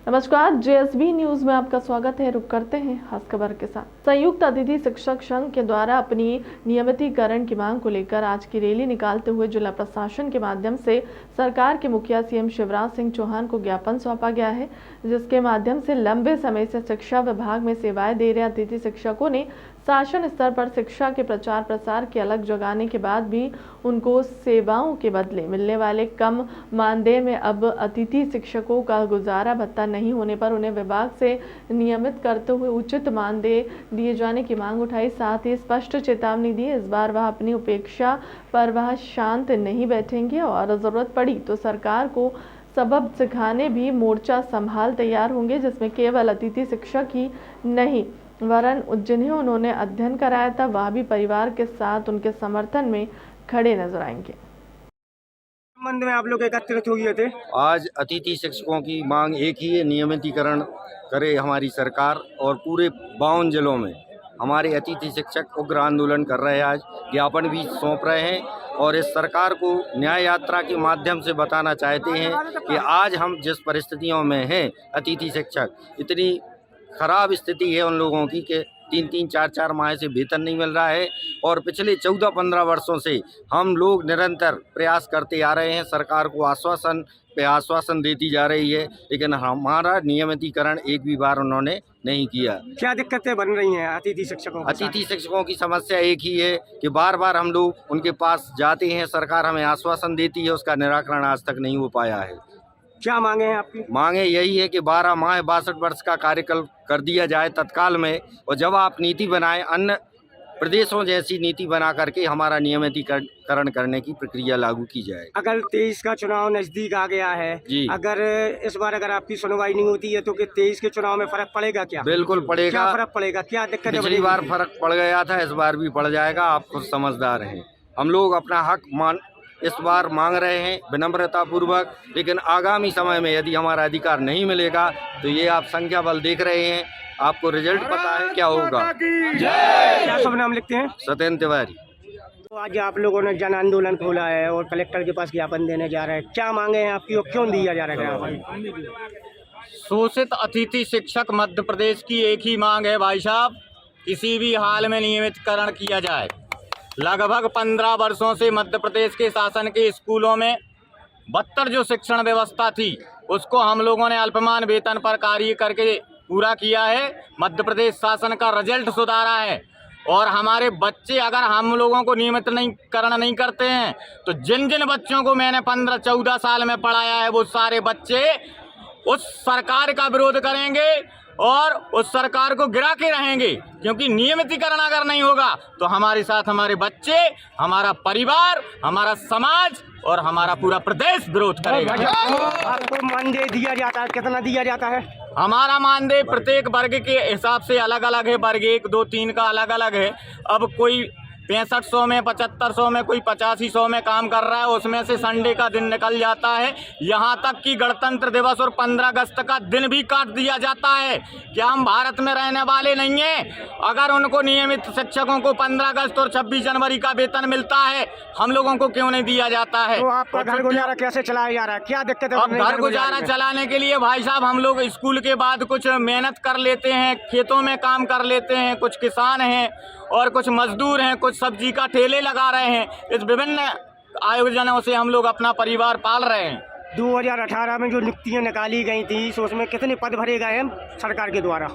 नमस्कार, JSB news में आपका स्वागत है। रुक करते हैं खास खबर के साथ। संयुक्त अतिथि शिक्षक संघ के द्वारा अपनी नियमितीकरण की मांग को लेकर आज की रैली निकालते हुए जिला प्रशासन के माध्यम से सरकार के मुखिया सीएम शिवराज सिंह चौहान को ज्ञापन सौंपा गया है, जिसके माध्यम से लंबे समय से शिक्षा विभाग में सेवाएं दे रहे अतिथि शिक्षकों ने शासन स्तर पर शिक्षा के प्रचार प्रसार की अलग जगाने के बाद भी उनको सेवाओं के बदले मिलने वाले कम मानदेय में अब अतिथि शिक्षकों का गुजारा भत्ता नहीं होने पर उन्हें विभाग से नियमित करते हुए उचित मानदेय दिए जाने की मांग उठाई। साथ ही स्पष्ट चेतावनी दी, इस बार वह अपनी उपेक्षा पर वह शांत नहीं बैठेंगे और जरूरत पड़ी तो सरकार को सबक सिखाने भी मोर्चा संभाल तैयार होंगे, जिसमें केवल अतिथि शिक्षक ही नहीं वरन जिन्हें उन्होंने अध्ययन कराया था वह भी परिवार के साथ उनके समर्थन में खड़े नजर आएंगे। संबंध में आप लोग एकत्रित हुए थे। आज अतिथि शिक्षकों की मांग एक ही है, नियमितीकरण करे हमारी सरकार। और पूरे 52 जिलों में हमारे अतिथि शिक्षक उग्र आंदोलन कर रहे हैं। आज ज्ञापन भी सौंप रहे हैं और इस सरकार को न्याय यात्रा के माध्यम से बताना चाहते हैं कि आज हम जिस परिस्थितियों में हैं, अतिथि शिक्षक इतनी खराब स्थिति है उन लोगों की कि 3-3, 4-4 माह से वेतन नहीं मिल रहा है। और पिछले 14-15 वर्षों से हम लोग निरंतर प्रयास करते आ रहे हैं, सरकार को आश्वासन पे आश्वासन देती जा रही है, लेकिन हमारा नियमितीकरण एक भी बार उन्होंने नहीं किया। क्या दिक्कतें बन रही हैं अतिथि शिक्षकों के साथ? अतिथि शिक्षकों की समस्या एक ही है कि बार बार हम लोग उनके पास जाते हैं, सरकार हमें आश्वासन देती है, उसका निराकरण आज तक नहीं हो पाया है। क्या मांगे हैं आपकी? मांगे यही है कि 12 माह 62 वर्ष का कार्यकाल कर दिया जाए तत्काल में, और जब आप नीति बनाएं अन्य प्रदेशों जैसी नीति बना करके हमारा नियमितीकरण करने की प्रक्रिया लागू की जाए। अगर 23 का चुनाव नजदीक आ गया है जी, अगर इस बार अगर आपकी सुनवाई नहीं होती है तो कि 23 के चुनाव में फर्क पड़ेगा क्या? बिल्कुल पड़ेगा। क्या फर्क पड़ेगा? क्या दिक्कत? पिछली बार फर्क पड़ गया था, इस बार भी पड़ जाएगा। आप खुद समझदार हैं। हम लोग अपना हक इस बार मांग रहे हैं विनम्रता पूर्वक, लेकिन आगामी समय में यदि हमारा अधिकार नहीं मिलेगा तो ये आप संख्या बल देख रहे हैं, आपको रिजल्ट पता है क्या होगा। क्या शुभ नाम लिखते हैं? सत्येंद्र तिवारी। तो आज आप लोगों ने जन आंदोलन खोला है और कलेक्टर के पास ज्ञापन देने जा रहे हैं, क्या मांगे हैं आपकी और क्यों दिया जा रहा है? शोषित अतिथि शिक्षक मध्य प्रदेश की एक ही मांग है भाई साहब, किसी भी हाल में नियमितीकरण किया जाए। लगभग 15 वर्षों से मध्य प्रदेश के शासन के स्कूलों में बदतर जो शिक्षण व्यवस्था थी उसको हम लोगों ने अल्पमान वेतन पर कार्य करके पूरा किया है। मध्य प्रदेश शासन का रिजल्ट सुधारा है और हमारे बच्चे अगर हम लोगों को नियमितीकरण नहीं करते हैं तो जिन जिन बच्चों को मैंने 15-14 साल में पढ़ाया है वो सारे बच्चे उस सरकार का विरोध करेंगे और उस सरकार को गिरा के रहेंगे, क्योंकि नियमितीकरण अगर नहीं होगा तो हमारे साथ हमारे बच्चे, हमारा परिवार, हमारा समाज और हमारा पूरा प्रदेश विरोध करेगा। आपको मानदेय दिया जाता है, कितना दिया जाता है? हमारा मानदेय प्रत्येक वर्ग के हिसाब से अलग अलग है। वर्ग 1, 2, 3 का अलग अलग है। अब कोई 6500 में, 7500 में, कोई 8500 में काम कर रहा है, उसमें से संडे का दिन निकल जाता है। यहाँ तक कि गणतंत्र दिवस और 15 अगस्त का दिन भी काट दिया जाता है। क्या हम भारत में रहने वाले नहीं हैं? अगर उनको नियमित शिक्षकों को 15 अगस्त और 26 जनवरी का वेतन मिलता है, हम लोगों को क्यों नहीं दिया जाता है? तो आपका घर गुजारा कैसे चलाया जा रहा है? क्या दिक्कत है? अब घर गुजारा चलाने के लिए भाई साहब हम लोग स्कूल के बाद कुछ मेहनत कर लेते हैं, खेतों में काम कर लेते हैं, कुछ किसान हैं और कुछ मजदूर हैं, कुछ सब्जी का ठेले लगा रहे हैं। इस विभिन्न आयोजनों से हम लोग अपना परिवार पाल रहे हैं। 2018 में जो नियुक्तियां निकाली गई थी तो उसमें कितने पद भरे गए हैं सरकार के द्वारा?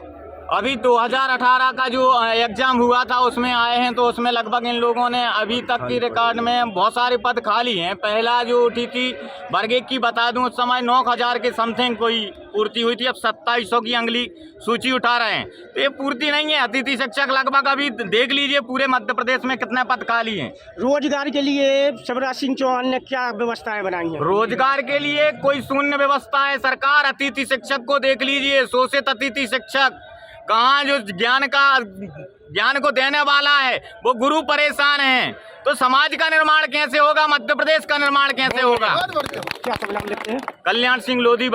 अभी 2018 का जो एग्जाम हुआ था उसमें आए हैं तो उसमें लगभग इन लोगों ने अभी तक की रिकॉर्ड में बहुत सारे पद खाली हैं। पहला जो उठी थी वर्ग 1 की बता दूं, उस समय 9000 के समथिंग कोई पूर्ति हुई थी। अब 2700 की अगली सूची उठा रहे हैं, तो ये पूर्ति नहीं है। अतिथि शिक्षक लगभग अभी देख लीजिए पूरे मध्य प्रदेश में कितने पद खाली हैं। रोजगार के लिए शिवराज सिंह चौहान ने क्या व्यवस्थाएं बनाई हैं? रोजगार के लिए कोई शून्य व्यवस्था है सरकार। अतिथि शिक्षक को देख लीजिए, शोषित अतिथि शिक्षक कहाँ जो ज्ञान को देने वाला है वो गुरु परेशान हैं, तो समाज का निर्माण कैसे होगा? मध्य प्रदेश का निर्माण कैसे होगा? क्या सब नाम लिखते हैं? कल्याण सिंह लोधी।